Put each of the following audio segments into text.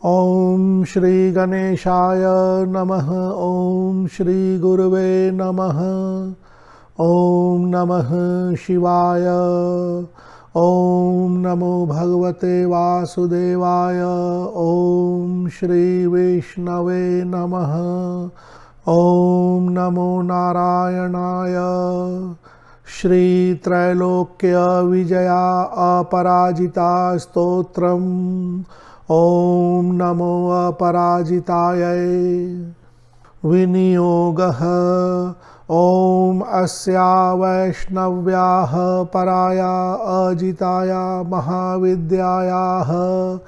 ओम श्री गणेशाय नमः। ओम श्री गुरुवे नमः। ओम नमः शिवाय। ओम नमो भगवते वासुदेवाय। ओम श्री विष्णवे नमः। ओम नमो नारायणाय। श्री त्रैलोक्य विजया अपराजिता स्तोत्रम्। ओम नमो अपराजिताय। विनियोगः। ओम अस्या वैष्णव्याः पराया अजिताया महाविद्यायाः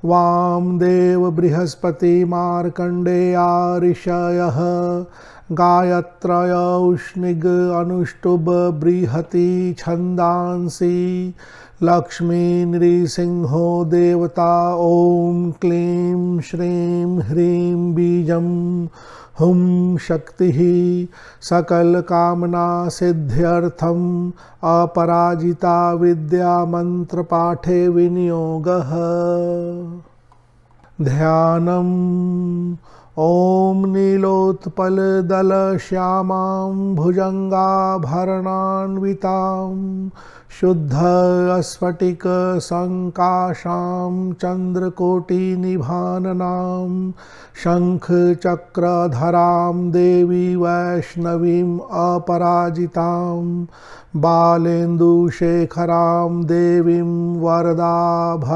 वामदेव बृहस्पति मार्कण्डेया ऋषयः गायत्रय उष्णिग अनुष्टुभ बृहति छन्दांसि लक्ष्मी नृसिंहो देवता। ओम क्लीं श्रीं ह्रीं बीजं हुं शक्तिः सकल कामना सिद्ध्यर्थम अपराजिता विद्या मंत्र पाठे विनियोगः। ध्यानम्। ओम नीलोत्पल दल श्यामां भुजंगाभरणान्वितां शुद्ध स्फटिक संकाशां चंद्रकोटिनिभाननां शंख चक्रधरां देवी वैष्णवीं अपराजितां बालेन्दुशेखरां देवीं वरदाभयदायिनीं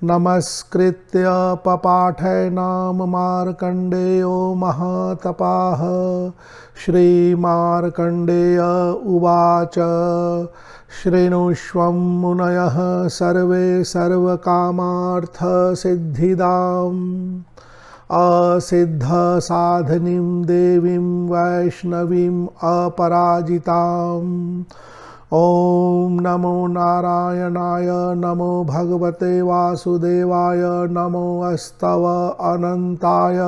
नमस्कृत्य पपाठे नाम मार्कण्डेयो महातपाः। श्रीमार्कण्डेय उवाच शृणुष्व मुनयः सर्वे सर्वकामार्थसिद्धिदाम् असिद्धसाधनीं देवीं वैष्णवीं अपराजिताम्। ओम नमो नारायणाय नमो भगवते वासुदेवाय नमो अस्तव अनंताय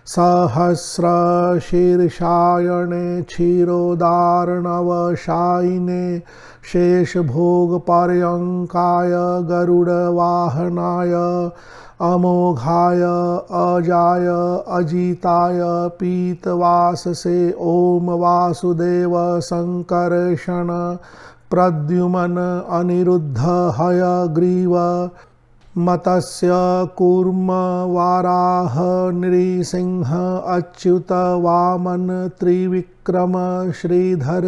सहस्रशीर्षायणे क्षीरोदार्णवशायिने शेषभोगपर्यङ्काय गरुडवाहनाय अमोघाय अजाय अजिताय पीतवाससे ओम वासुदेव संकर्षण प्रद्युमन अनिरुद्ध हयग्रीव मत्स्य कूर्म वाराह नृसिंह अच्युत वामन त्रिविक्रम श्रीधर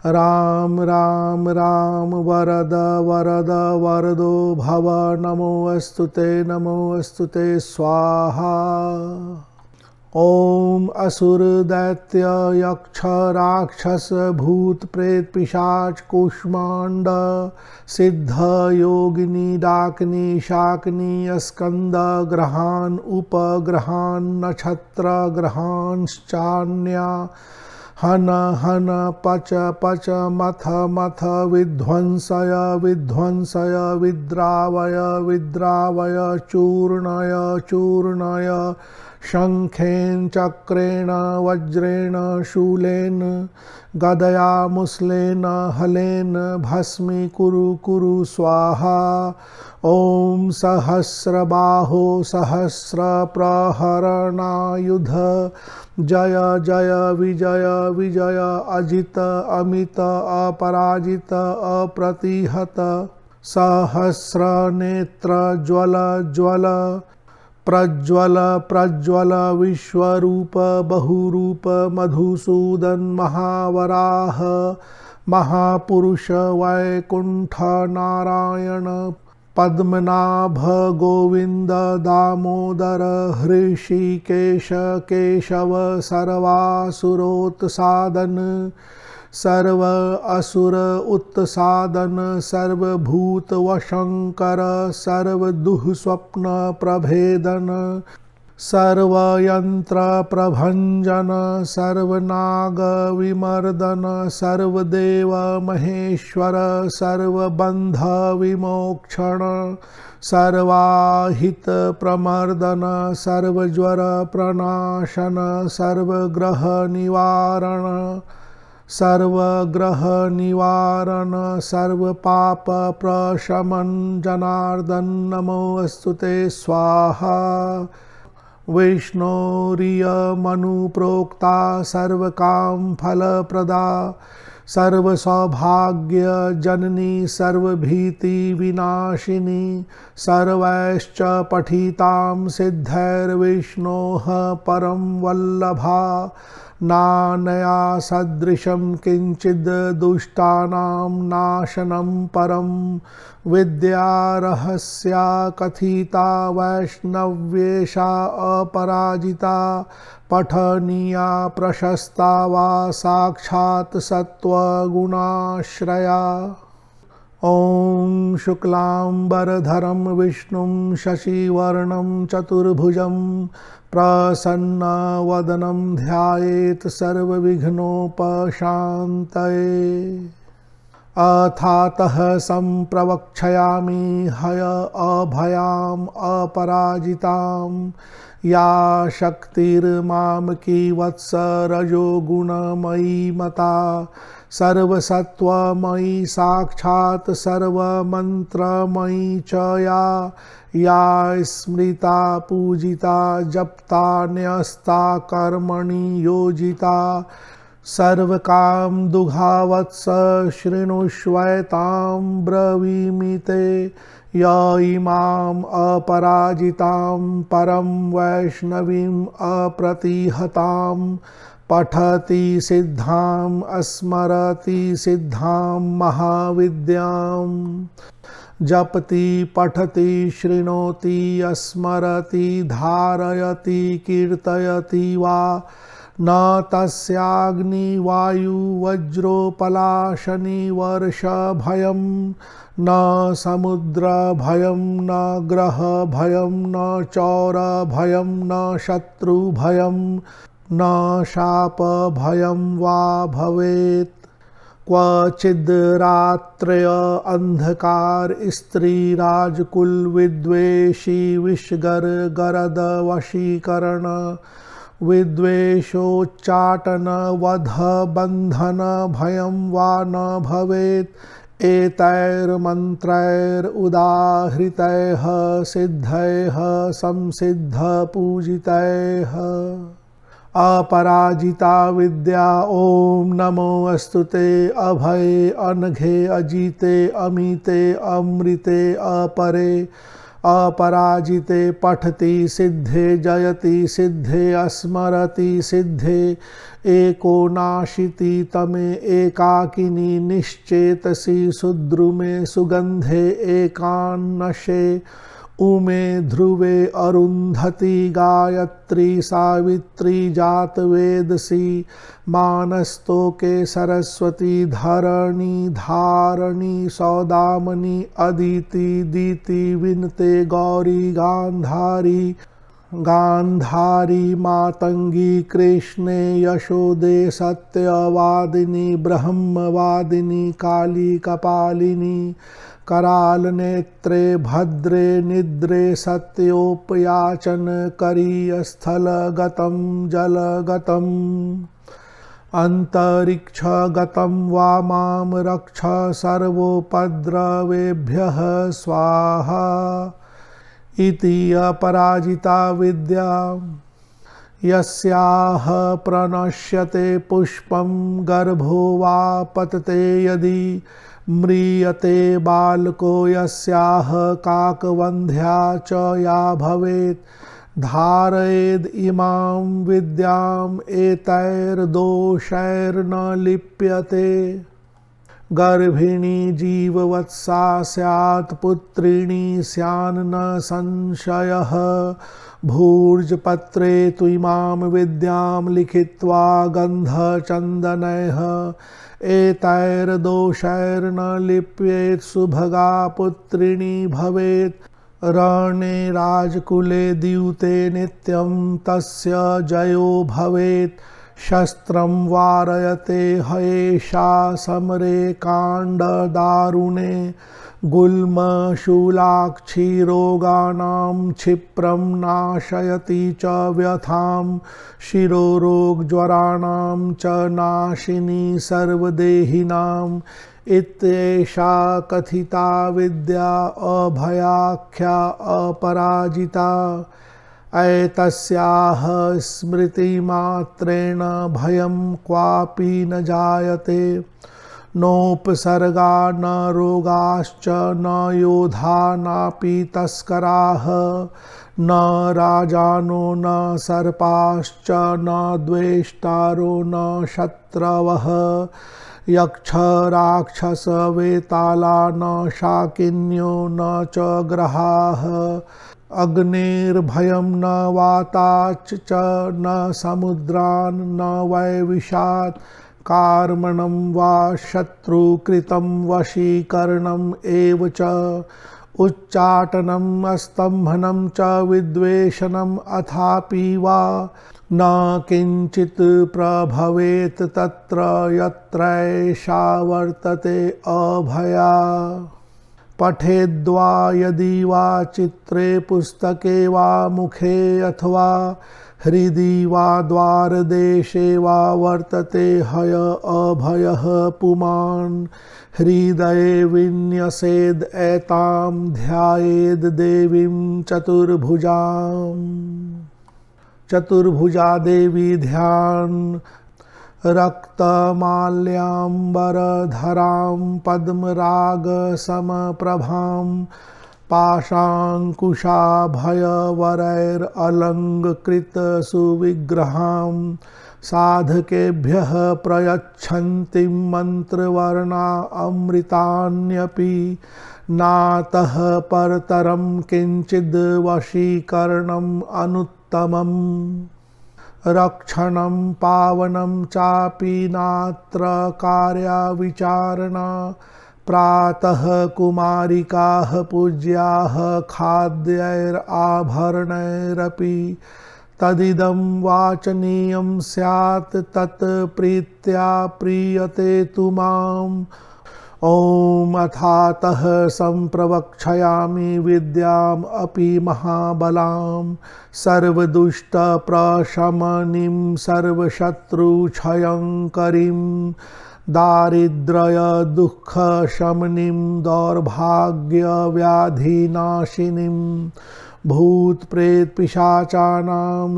राम राम राम वरद वरद वरदो भव नमोऽस्तुते स्वाहा। ओम असुर दैत्य यक्ष राक्षस भूत प्रेत पिशाच कुष्मांड सिद्ध योगिनी डाकिनी शाकिनी स्कंद ग्रहान उपग्रहान नक्षत्र ग्रहांश्चान्या हन हन पच पच मथ मथ विध्वंसय विध्वंसय विद्रावय विद्रावय चूर्णय चूर्णय शंखेन चक्रेण वज्रेण शूलेन गदया मुसलेन हलेन भस्मी कुरु कुरु स्वाहा। ओम सहस्रबाहो सहस्रप्रहरणायुध जय जय विजय विजय अजित अमित अपराजित अप्रतिहत सहस्रनेत्र ज्वल ज्वल प्रज्वल प्रज्वल विश्वरूप बहुरूप मधुसूदन महावराह महापुरुष वैकुंठ नारायण पद्मनाभ गोविंद दामोदर हृषिकेश केशव सर्वासुरोत्सादन सर्व असुर उत्सादन सर्वभूत वशंकर सर्वदुःस्वप्न प्रभेदन सर्वयंत्र प्रभंजन सर्वनाग विमर्दन सर्वदेव महेश्वर सर्वबंध विमोक्षण सर्वाहित प्रमर्दन सर्वज्वर प्रणाशन सर्वग्रह निवारण सर्वग्रह निवारण सर्वपाप प्रशमन जनार्दन नमोऽस्तु ते स्वाहा। विष्णोरियमनुप्रोक्ता सर्वकाम फलप्रदा सर्वसौभाग्य जननी सर्वभीति विनाशिनी सर्वैश्च पठितां सिद्धैर्विष्णोः परं वल्लभा। नानया सदृशं किंचिद् दुष्टानां नाशनं परं विद्या रहस्या कथिता वैष्णव्येषा अपराजिता पठनीया प्रशस्ता वा साक्षात् सत्त्वगुणाश्रया। ॐ शुक्लांबरधरं विष्णुं शशिवर्णं चतुर्भुजं प्रसन्नवदनं ध्यायेत् सर्वविघ्नोपशान्तये। अथातः सम्प्रवक्ष्यामि हय अभयाम् अपराजितां या शक्तिर्मामकी वत्स रजोगुणमयी मता सर्वसत्त्वमयी साक्षात् सर्वमन्त्रमयी च या स्मृता पूजिता जप्ता न्यस्ता कर्मणि योजिता सर्वकाम दुघावत्स शृणुष्वैतां ब्रवीमि ते य इमाम् अपराजितां परं वैष्णवीम् अप्रतिहतां पठति सिद्धां स्मरति सिद्धां महाविद्याम् जपति पठति शृणोति स्मरति धारयति कीर्तयति वा न तस्याग्निवायुवज्रोपलाशनिवर्षभयं न समुद्रभयं न ग्रहभयं न चौरभयं न शत्रुभयं न शापभयं वा भवेत्। क्वचिद् रात्रय अंधकार स्त्री राजकुल विद्वेषी विषगर गरद वशीकरण विद्वेषोच्चाटन वध बंधन भयं वा न भवेत्। एतैर्मन्त्रैर् उदाहृतैः सिद्धैः संसिद्ध पूजितैः अपराजिता विद्या। ओम नमो अस्तुते अभये अनघे अजीते अमिते अमृते अपरे अपराजिते पठति सिद्धे जयति सिद्धे स्मरति सिद्धे एको नाशिति तमे एकाकिनी निश्चेतसि सुद्रुमे सुगंधे एकान्नशे उमे ध्रुवे अरुंधति गायत्री सावित्री जातवेदसी मानस्तोके सरस्वती धरणी धारणी सौदामनी अदिति दीति विनते गौरी गांधारी गांधारी मातंगी कृष्णे यशोदे सत्यवादिनी ब्रह्मवादिनी काली कपालिनी कराल नेत्रे भद्रे निद्रे सत्योपयाचन करी स्थल गतम जल गतम अंतरिक्ष गतम वा माम रक्ष सर्वोपद्रवेभ्यः स्वाहा इति अपराजिता विद्या। यस्याह प्रणश्यते पुष्पं गर्भो वा पतते यदि म्रियते बालको यस्याह काकवन्ध्या च या भवेत्। धारयेद् इमां विद्याम् एतैर्दोषैर्न लिप्यते। गर्भिणी जीववत्सा स्यात् पुत्रिणी स्यान्न संशयः। भूर्जपत्रे तु इमां विद्यां लिखित्वा गन्धचन्दनैः एतैर्दोषैर्न लिप्येत्। सुभगा पुत्रिणी भवेत्। रणे राजकुले द्यूते नित्यं तस्य जयो भवेत्। शस्त्रं वारयते हयेषा समरे काण्ड दारुणे गुल्मशूलाक्षिरोगाणां क्षिप्रं नाशयति च व्यथां शिरोरोगज्वराणां च नाशिनी सर्वदेहिनाम् इत्येषा कथिता विद्या अभयाख्या अपराजिता। एतस्याः स्मृतिमात्रेण भयं क्वापि न जायते। नोपसर्गा न रोगाश्च न योधा नापि तस्कराः न राजानो न सर्पाश्च न द्वेष्टारो न शत्रवः यक्ष राक्षस वेताला न शाकिन्यो न च ग्रहाः अग्निर्भयं न वाताच्च न समुद्रान् न वैविशात् कार्मणं वा शत्रुकृतं वशीकरणम् एव च उच्चाटनम् स्तम्भनं च विद्वेषणम् अथापि वा न किंचित् प्रभवेत् तत्र यत्रैषा वर्तते अभया। पठेद्वा यदि वा चित्रे पुस्तके वा मुखे अथवा हृदि वा द्वारदेशे वा वर्तते हय अभयः पुमान् हृदये विन्यसेद् एतां ध्यायेद् देवीं चतुर्भुजाम्। चतुर्भुजा देवी ध्यान रक्तमाल्याम्बरधरां पद्मराग समप्रभां पाशाङ्कुशाभयवरैरलङ्कृत सुविग्रहां साधकेभ्यः प्रयच्छन्तीं मन्त्रवर्णा अमृतान्यपि नातः परतरं किञ्चिद् वशीकरणम् अनुत्तमम्। रक्षणं पावनं चापि नात्र कार्या विचारणा प्रातः कुमारिकाः पूज्याः खाद्यैराभरणैरपि तदिदं वाचनीयं स्यात् तत् प्रीत्या प्रीयते तु माम्। ॐ अथातः सम्प्रवक्ष्यामि विद्याम् अपि महाबलां सर्वदुष्टप्रशमनीं सर्वशत्रुक्षयङ्करीं दारिद्र्यदुःखशमनीं दौर्भाग्यव्याधिनाशिनीं भूतप्रेतपिशाचानां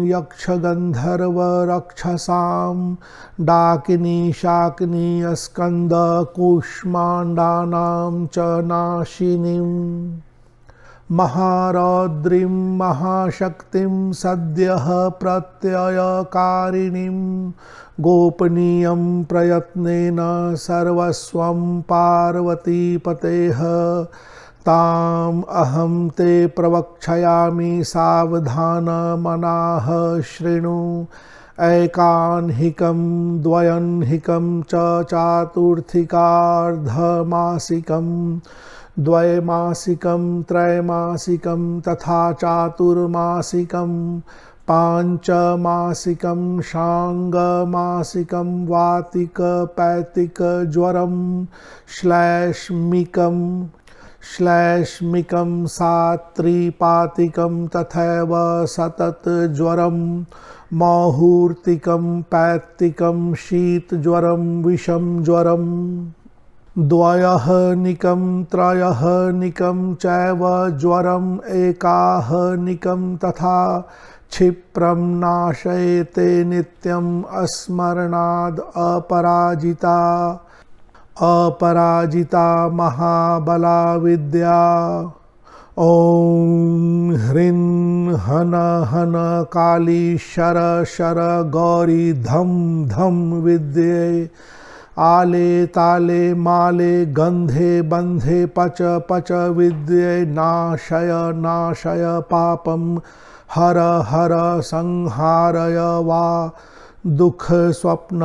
यक्षगन्धर्वरक्षसां डाकिनी शाकिनी स्कन्दकूष्माण्डानां च नाशिनीं महारौद्रीं महाशक्तिं सद्यः प्रत्ययकारिणीं गोपनीयं प्रयत्नेन सर्वस्वं पार्वतीपतेः ताम् अहं ते प्रवक्ष्यामि सावधानमनाः शृणु। ऐकान्हिकं द्वयन्हिकं च चातुर्थिकार्धमासिकं द्वैमासिकं त्रैमासिकं तथा चातुर्मासिकं पाञ्चमासिकं षाङ्गमासिकं वातिकपैतिकज्वरं श्लैष्मिकं सात्रिपातिकं तथैव सततज्वरं माहूर्तिकं पैत्तिकं शीतज्वरं विषम ज्वरं द्वयहनिकं त्रयहनिकं चैव ज्वरम् एकाहनिकं तथा क्षिप्रं नाशयते नित्यं अस्मरणाद् अपराजिता महाबला विद्या। ॐ ह्रीं हन हन काली शर शर गौरी धम धम विद्ये आले ताले माले गंधे बंधे पच पच विद्ये नाशय नाशय पापम हर हर संहारय वा दुख स्वप्न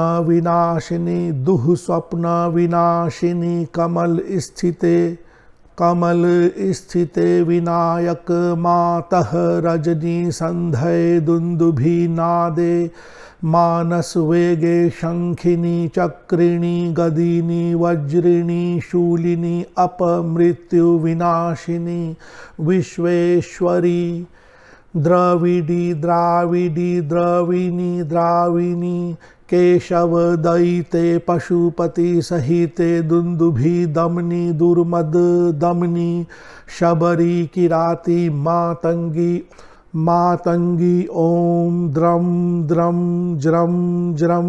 विनाशिनी कमल स्थिते कमल स्थिते विनायक मातः रजनी संधये दुन्दुभि नादे मानस वेगे शंखिनी चक्रिणी गदिनी वज्रिणी शूलिनी अपमृत्यु विनाशिनी विश्वेश्वरी द्रविडी द्राविडी द्रविणी द्राविणी केशव दयिते पशुपति सहिते दुन्दुभि दमनी दुर्मद दमनी शबरी किराती मातंगी मातंगी ओम द्रम द्रम ज्रम ज्रम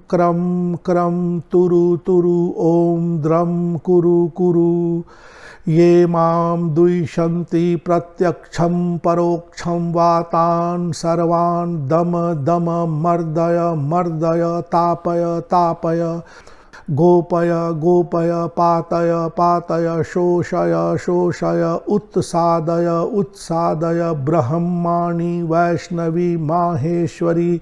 क्रम क्रम तुरु तुरु ओम द्रम कुरु कुरु ये मां द्विषन्ति प्रत्यक्षं परोक्षं वातान् सर्वान् दम दम मर्दय मर्दय तापय तापय गोपय गोपय पातय पातय शोषय शोषय उत्सादय उत्सादय ब्रह्माणि वैष्णवी माहेश्वरी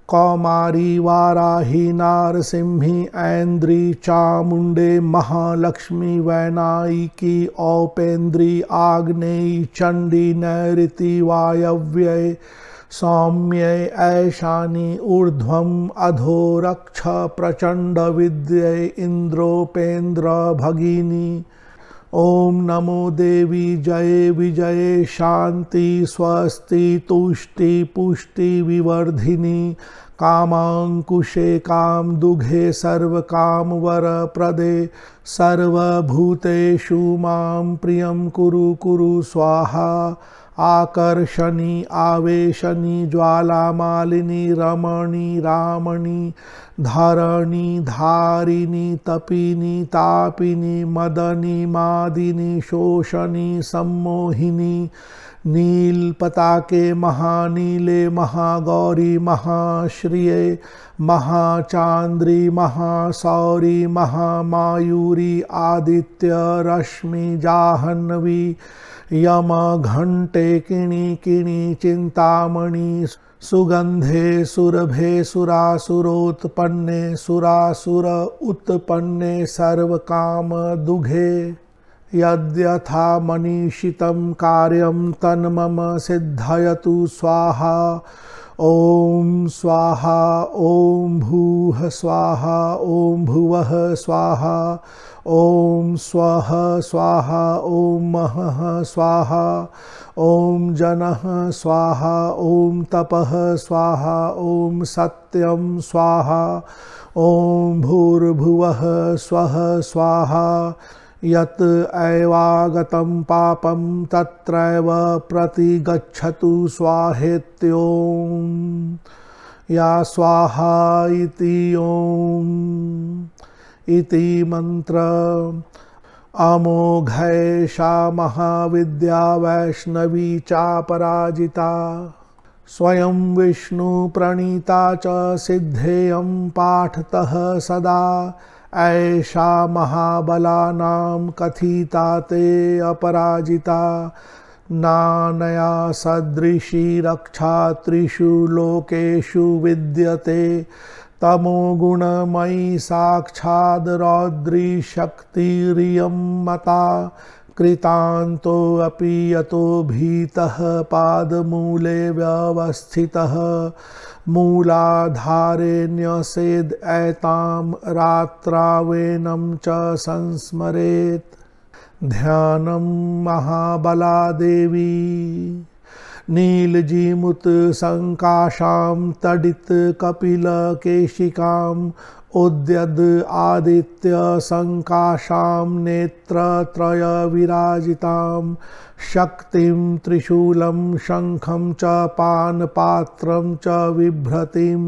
कौमारी वाराही नारसिंही ऐन्द्री चामुंडे महालक्ष्मी वैनायिकी औपेन्द्री आग्नेयी चंडी नैऋति वायव्ये सौम्ये ऐशानी ऊर्ध्वम् अधोरक्ष प्रचंड विद्ये इंद्रोपेन्द्र भगिनी ओम नमो देवी जये विजये शांति स्वस्ति तुष्टि पुष्टि विवर्धिनी कामांकुशे काम दुघे सर्व काम वर प्रदे सर्वभूतेषु मां प्रियं कुरु कुरु स्वाहा आकर्षणी आवेशनी ज्वालामालिनी रमणी रामणी धरणी धारिणी तपिनी तापिनी मदनी मादिनी शोषणी सम्मोहिनी नील पताके महानीले महागौरी महाश्रिये महाचांद्री महासौरी महामायूरी आदित्य रश्मि जाह्नवी यम घंटे किणी किणी चिंतामणि सुगंधे सुरभे सुरासुरोत्पन्ने सुरासुर उत्पन्ने सर्वकाम दुघे यद्यथा मनीषितं कार्यं तन्मम सिद्धयतु स्वाहा ओम स्वाहा ओम भूः स्वाहा ओम भुवः स्वाहा ओम स्वः स्वाहा ओम महः स्वाहा ओम जनः स्वाहा ओम तपः स्वाहा ओम सत्यं स्वाहा ओम भूर्भुवः स्वः स्वाहा यत् एवागतं पापं तत्रैव प्रतिगच्छतु स्वाहेत्योम या स्वाहा इति ओम इति मंत्र अमोघैषा महाविद्या वैष्णवी चापराजिता स्वयं विष्णु प्रणीता च सिद्धेयं पाठतः सदा ऐषा महाबलानां कथिता ते अपराजिता नानया सदृशी रक्षा त्रिषु लोकेषु विद्यते तमोगुणमयी साक्षाद् रौद्री शक्तिरियं मता कृतान्तोऽपि यतो भीतः पादमूले व्यवस्थितः मूलाधारे न्यसेद् एतां रात्रावेनं च संस्मरेत् ध्यानं महाबला देवी नीलजीमुत संकाशां तडित कपिल केशिकां उद्यद आदित्य संकाशां नेत्रत्रय विराजितां शक्तिं त्रिशूलं शंखं च पानपात्रं च बिभ्रतिं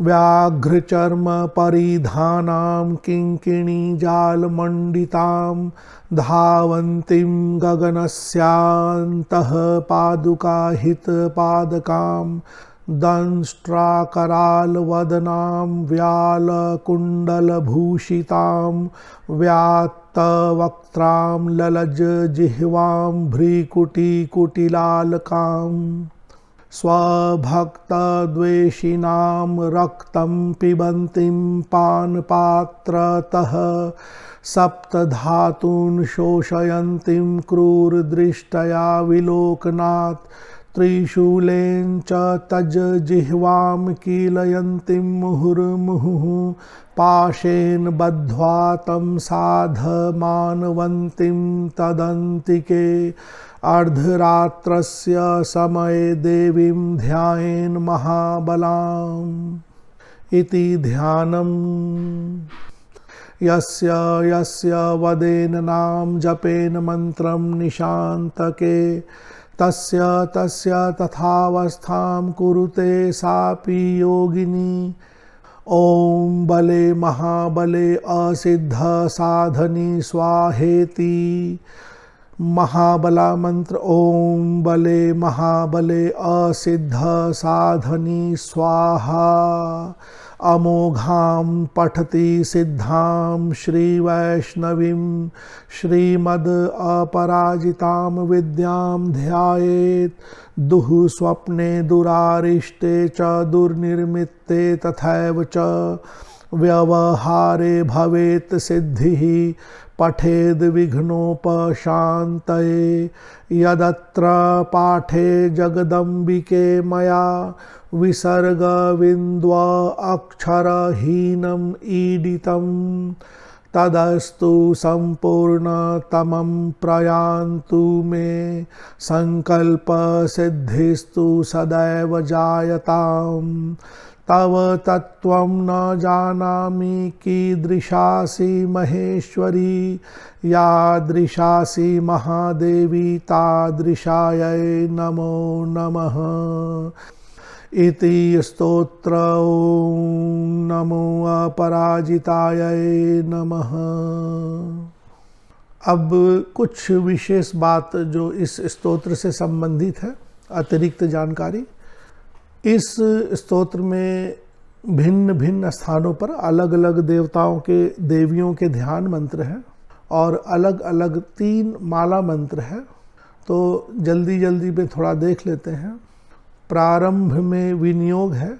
व्याघ्रचर्म परिधानां किङ्किणी जालमण्डितां धावन्तीं गगनस्यान्तः पादुकाहितपादकां दंष्ट्राकरालवदनां व्यालकुण्डलभूषितां व्यात्तवक्त्रां ललज्जिह्वां भ्रीकुटीकुटिलालकां स्वभक्तद्वेषिणां रक्तं पिबन्तीं पानपात्रतः सप्तधातून् शोषयन्तीं क्रूरदृष्टया विलोकनात् त्रिशूलेन च तज्जिह्वां कीलयन्तीं मुहुर्मुहुः पाशेन बद्ध्वा तं साधमानवन्तीं तदन्तिके अर्धरात्रस्य समये देवीं ध्यायेन् महाबलाम् इति ध्यानम् यस्य यस्य वदेन नाम जपेन मंत्रं निशान्तके तस्य तस्य तथावस्थां कुरुते सापि योगिनी। ओम बले महाबले असिद्ध साधनी स्वाहेति महाबला मंत्र। ओम बले महाबले असिद्ध साधनी स्वाहा। अमोघां पठति सिद्धां श्रीवैष्णवीं श्रीमद् अपराजितां विद्यां ध्यायेत् दुःस्वप्ने दुरारिष्टे च दुर्निर्मित्ते तथैव च व्यवहारे भवेत् सिद्धिः पठेद् विघ्नोपशान्तये। यदत्र पाठे जगदम्बिके मया विसर्गविन्द्व अक्षरहीनम् ईडितं तदस्तु सम्पूर्णतमं प्रयान्तु मे संकल्पसिद्धिस्तु सदैव जायताम्। तव तत्त्वं न जानामि कीदृशासि महेश्वरी यादृशासि महादेवी तादृशायै नमो नमः इति स्तोत्र। ओम नमो अपराजितायै नमः। अब कुछ विशेष बात जो इस स्तोत्र से संबंधित है, अतिरिक्त जानकारी। इस स्तोत्र में भिन्न भिन्न स्थानों पर अलग अलग देवताओं के देवियों के ध्यान मंत्र हैं और अलग अलग 3 माला मंत्र हैं। तो जल्दी जल्दी में थोड़ा देख लेते हैं। प्रारंभ में विनियोग है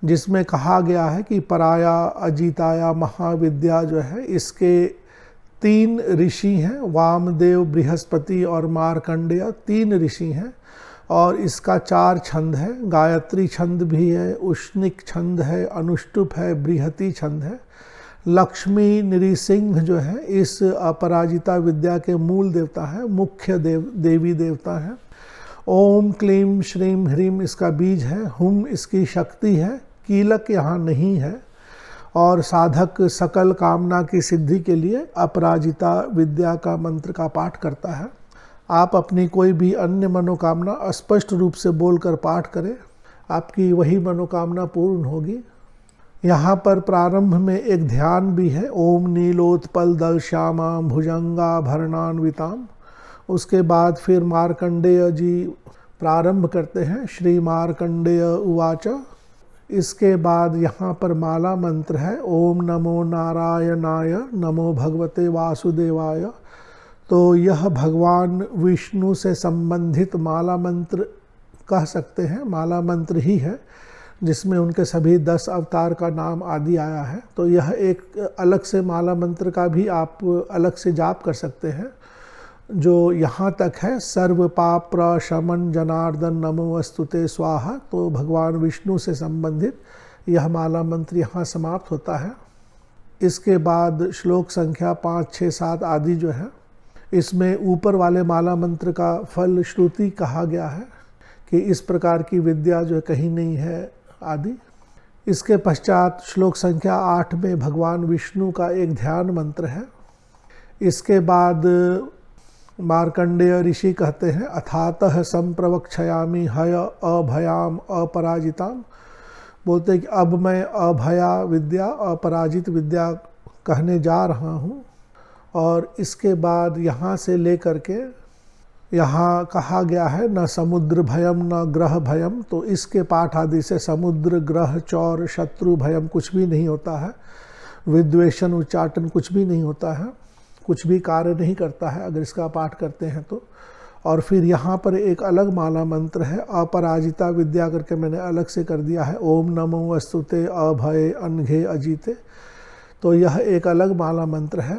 जिसमें कहा गया है कि पराया अजिताया महाविद्या जो है इसके 3 ऋषि हैं, वामदेव बृहस्पति और मार्कंडेय 3 ऋषि हैं और इसका 4 छंद है। गायत्री छंद भी है, उष्णिक छंद है, अनुष्टुप है, बृहति छंद है। लक्ष्मी नृसिंह जो है इस अपराजिता विद्या के मूल देवता है, मुख्य देवी देवता है। ओम क्लीम श्रीम ह्रीम इसका बीज है, हुम इसकी शक्ति है, कीलक यहाँ नहीं है और साधक सकल कामना की सिद्धि के लिए अपराजिता विद्या का मंत्र का पाठ करता है। आप अपनी कोई भी अन्य मनोकामना स्पष्ट रूप से बोलकर पाठ करें, आपकी वही मनोकामना पूर्ण होगी। यहाँ पर प्रारंभ में एक ध्यान भी है। ओम नीलोत्पल दल श्यामां भुजंगाभरणान्विताम्। उसके बाद फिर मार्कंडेय जी प्रारंभ करते हैं, श्री मार्कंडेय उवाच। इसके बाद यहाँ पर माला मंत्र है, ओम नमो नारायणाय नमो भगवते वासुदेवाय। तो यह भगवान विष्णु से संबंधित माला मंत्र कह सकते हैं, माला मंत्र ही है जिसमें उनके सभी 10 अवतार का नाम आदि आया है। तो यह एक अलग से माला मंत्र का भी आप अलग से जाप कर सकते हैं जो यहाँ तक है, सर्व पाप प्रशमन जनार्दन नमो अस्तुते स्वाहा। तो भगवान विष्णु से संबंधित यह माला मंत्र यहाँ समाप्त होता है। इसके बाद श्लोक संख्या 5, 6, 7 आदि जो है इसमें ऊपर वाले माला मंत्र का फल श्रुति कहा गया है कि इस प्रकार की विद्या जो है कहीं नहीं है आदि। इसके पश्चात श्लोक संख्या 8 में भगवान विष्णु का एक ध्यान मंत्र है। इसके बाद मार्कंडेय ऋषि कहते हैं, अथातः संप्रवक्षयामि हय अभयाम अपराजिताम। बोलते हैं कि अब मैं अभया विद्या, अपराजित विद्या कहने जा रहा हूँ। और इसके बाद यहाँ से लेकर के यहाँ कहा गया है न समुद्र भयम न ग्रह भयम। तो इसके पाठ आदि से समुद्र, ग्रह, चौर, शत्रु भयम कुछ भी नहीं होता है, विद्वेषण, उच्चाटन कुछ भी नहीं होता है, कुछ भी कार्य नहीं करता है अगर इसका पाठ करते हैं तो। और फिर यहाँ पर एक अलग माला मंत्र है, अपराजिता विद्या करके मैंने अलग से कर दिया है, ओम नमो अस्तुते अभय अनघे अजीते। तो यह एक अलग माला मंत्र है।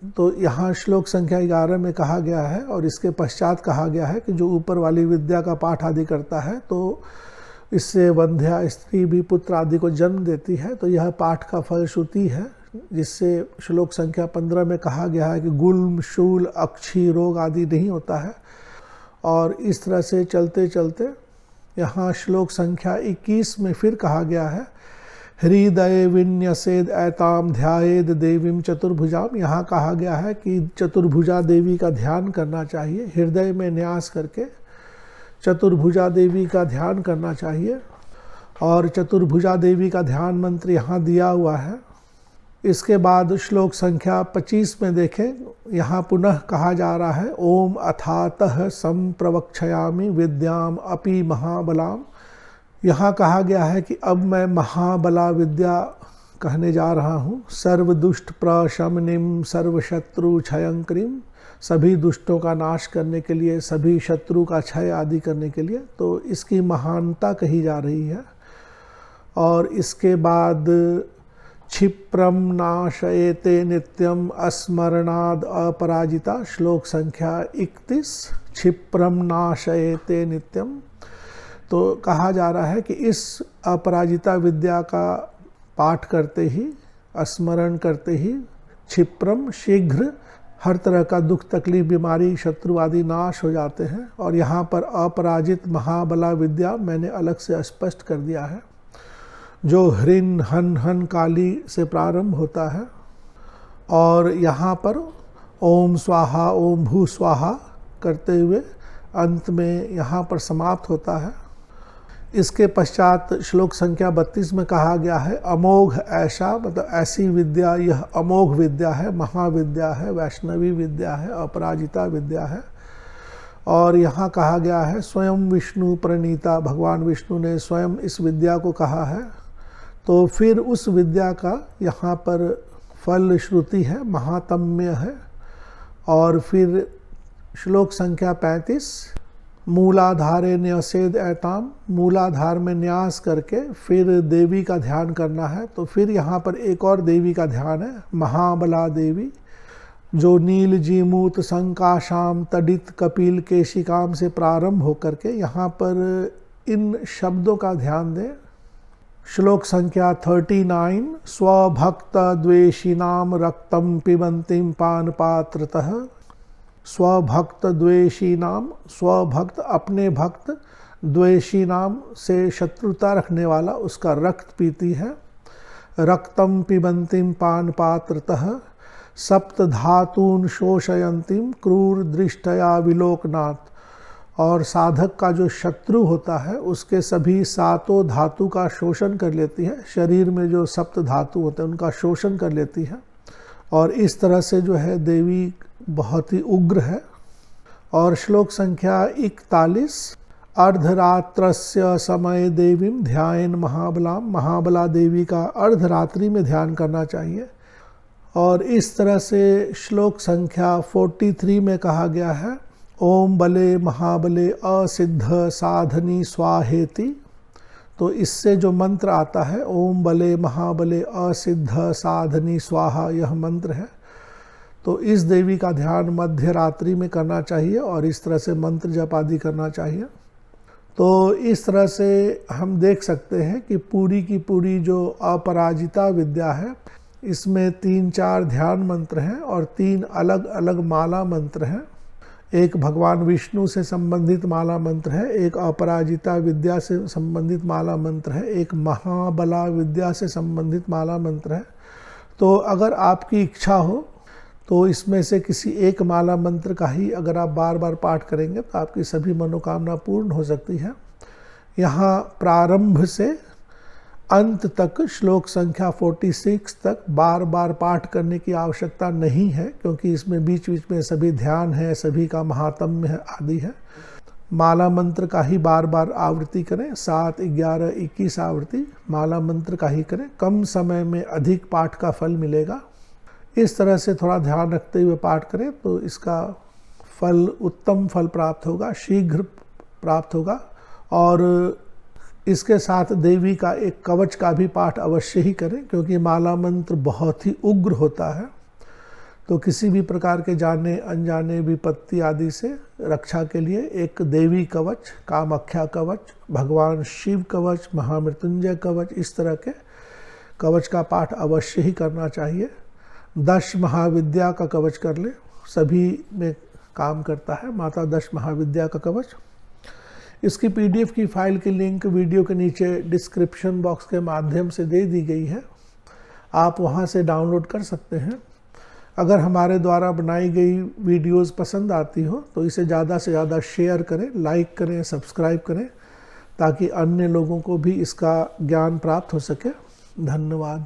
तो यहाँ श्लोक संख्या 11 में कहा गया है और इसके पश्चात कहा गया है कि जो ऊपर वाली विद्या का पाठ आदि करता है तो इससे वंध्या स्त्री भी पुत्र आदि को जन्म देती है। तो यह पाठ का फलश्रुति है, जिससे श्लोक संख्या 15 में कहा गया है कि गुल्म शूल अक्षी रोग आदि नहीं होता है। और इस तरह से चलते चलते यहाँ श्लोक संख्या 21 में फिर कहा गया है, हृदय विन्यसेद ऐताम ध्यायेद देवीम चतुर्भुजाम। यहाँ कहा गया है कि चतुर्भुजा देवी का ध्यान करना चाहिए, हृदय में न्यास करके चतुर्भुजा देवी का ध्यान करना चाहिए। और चतुर्भुजा देवी का ध्यान मंत्र यहाँ दिया हुआ है। इसके बाद श्लोक संख्या 25 में देखें, यहाँ पुनः कहा जा रहा है, ओम अथातः संप्रवक्षयामि विद्याम अपि महाबलाम। यहाँ कहा गया है कि अब मैं महाबला विद्या कहने जा रहा हूँ, सर्वदुष्ट प्रशमनिम सर्वशत्रु क्षयंकरीम, सभी दुष्टों का नाश करने के लिए, सभी शत्रु का क्षय आदि करने के लिए। तो इसकी महानता कही जा रही है। और इसके बाद क्षिप्रम नाशयते नित्यम अस्मरणाद अपराजिता, श्लोक संख्या 31, क्षिप्रम नाशयते नित्यम। तो कहा जा रहा है कि इस अपराजिता विद्या का पाठ करते ही, स्मरण करते ही, क्षिप्रम शीघ्र हर तरह का दुख तकलीफ बीमारी शत्रु आदि नाश हो जाते हैं। और यहाँ पर अपराजित महाबला विद्या मैंने अलग से स्पष्ट कर दिया है, जो ह्रीन हन हन काली से प्रारंभ होता है और यहाँ पर ओम स्वाहा ओम भू स्वाहा करते हुए अंत में यहाँ पर समाप्त होता है। इसके पश्चात श्लोक संख्या 32 में कहा गया है, अमोघ ऐसा, मतलब ऐसी विद्या, यह अमोघ विद्या है, महाविद्या है, वैष्णवी विद्या है, अपराजिता विद्या है। और यहाँ कहा गया है, स्वयं विष्णु प्रणीता, भगवान विष्णु ने स्वयं इस विद्या को कहा है। तो फिर उस विद्या का यहाँ पर फल श्रुति है, महात्म्य है। और फिर श्लोक संख्या 35, मूलाधारे न्यसेद ऐताम, मूलाधार में न्यास करके फिर देवी का ध्यान करना है। तो फिर यहाँ पर एक और देवी का ध्यान है, महाबला देवी, जो नील जीमूत संकाशाम तडित कपिल केशिकाम से प्रारंभ होकर के यहाँ पर इन शब्दों का ध्यान दें। श्लोक संख्या 39, स्वभक्त द्वेषिनाम रक्तम पिबंतिम पान पात्रतः, स्वभक्त द्वेषी नाम, स्वभक्त अपने भक्त, द्वेषी नाम से शत्रुता रखने वाला, उसका रक्त पीती है। रक्तम पिबंतिम पान पात्रतः सप्त धातून शोषयंतिम क्रूर दृष्टया विलोकनाथ। और साधक का जो शत्रु होता है उसके सभी सातों धातु का शोषण कर लेती है, शरीर में जो सप्त धातु होते हैं उनका शोषण कर लेती है। और इस तरह से जो है देवी बहुत ही उग्र है। और श्लोक संख्या 41, अर्धरात्रस्य समय देवीम ध्यान महाबलाम, महाबला देवी का अर्धरात्रि में ध्यान करना चाहिए। और इस तरह से श्लोक संख्या 43 में कहा गया है, ओम बले महाबले असिद्ध साधनी स्वाहेति। तो इससे जो मंत्र आता है, ओम बले महाबले असिद्ध साधनी स्वाहा, यह मंत्र है। तो इस देवी का ध्यान मध्य रात्रि में करना चाहिए और इस तरह से मंत्र जप आदि करना चाहिए। तो इस तरह से हम देख सकते हैं कि पूरी की पूरी जो अपराजिता विद्या है, इसमें 3-4 ध्यान मंत्र हैं और 3 अलग अलग माला मंत्र हैं। एक भगवान विष्णु से संबंधित माला मंत्र है, एक अपराजिता विद्या से संबंधित माला मंत्र है, एक महाबला विद्या से संबंधित माला मंत्र है। तो अगर आपकी इच्छा हो तो इसमें से किसी एक माला मंत्र का ही अगर आप बार बार पाठ करेंगे तो आपकी सभी मनोकामना पूर्ण हो सकती है। यहाँ प्रारंभ से अंत तक श्लोक संख्या 46 तक बार बार पाठ करने की आवश्यकता नहीं है, क्योंकि इसमें बीच बीच में सभी ध्यान है, सभी का महात्म्य है आदि है। माला मंत्र का ही बार बार आवृत्ति करें, 7, 11, 21 आवृत्ति माला मंत्र का ही करें, कम समय में अधिक पाठ का फल मिलेगा। इस तरह से थोड़ा ध्यान रखते हुए पाठ करें तो इसका फल, उत्तम फल प्राप्त होगा, शीघ्र प्राप्त होगा। और इसके साथ देवी का एक कवच का भी पाठ अवश्य ही करें, क्योंकि माला मंत्र बहुत ही उग्र होता है। तो किसी भी प्रकार के जाने अनजाने विपत्ति आदि से रक्षा के लिए एक देवी कवच, कामाख्या कवच, भगवान शिव कवच, महामृत्युंजय कवच, इस तरह के कवच का पाठ अवश्य ही करना चाहिए। 10 महाविद्या का कवच कर ले, सभी में काम करता है माता 10 महाविद्या का कवच। इसकी PDF की फाइल की लिंक वीडियो के नीचे डिस्क्रिप्शन बॉक्स के माध्यम से दे दी गई है, आप वहां से डाउनलोड कर सकते हैं। अगर हमारे द्वारा बनाई गई वीडियोस पसंद आती हो तो इसे ज़्यादा से ज़्यादा शेयर करें, लाइक करें, सब्सक्राइब करें, ताकि अन्य लोगों को भी इसका ज्ञान प्राप्त हो सके। धन्यवाद।